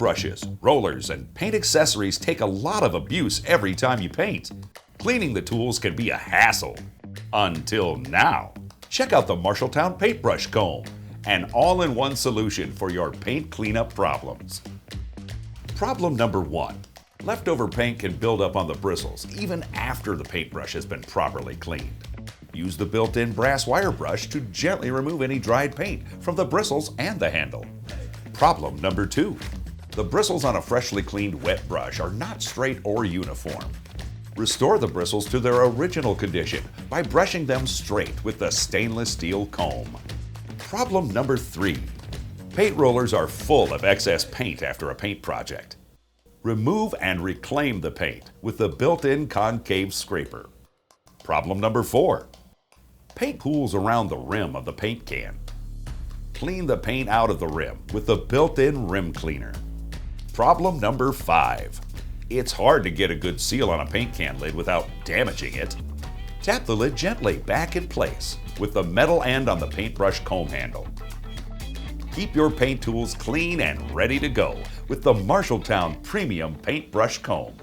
paintbrushes, rollers, and paint accessories take a lot of abuse every time you paint. Cleaning the tools can be a hassle. Until now. Check out the Marshalltown Paint Brush Comb, an all-in-one solution for your paint cleanup problems. Problem number 1. Leftover paint can build up on the bristles even after the paintbrush has been properly cleaned. Use the built-in brass wire brush to gently remove any dried paint from the bristles and the handle. Problem number 2. The bristles on a freshly cleaned wet brush are not straight or uniform. Restore the bristles to their original condition by brushing them straight with the stainless steel comb. Problem number 3. Paint rollers are full of excess paint after a paint project. Remove and reclaim the paint with the built-in concave scraper. Problem number 4. Paint pools around the rim of the paint can. Clean the paint out of the rim with the built-in rim cleaner. Problem number 5. It's hard to get a good seal on a paint can lid without damaging it. Tap the lid gently back in place with the metal end on the paintbrush comb handle. Keep your paint tools clean and ready to go with the Marshalltown Premium Paintbrush Comb.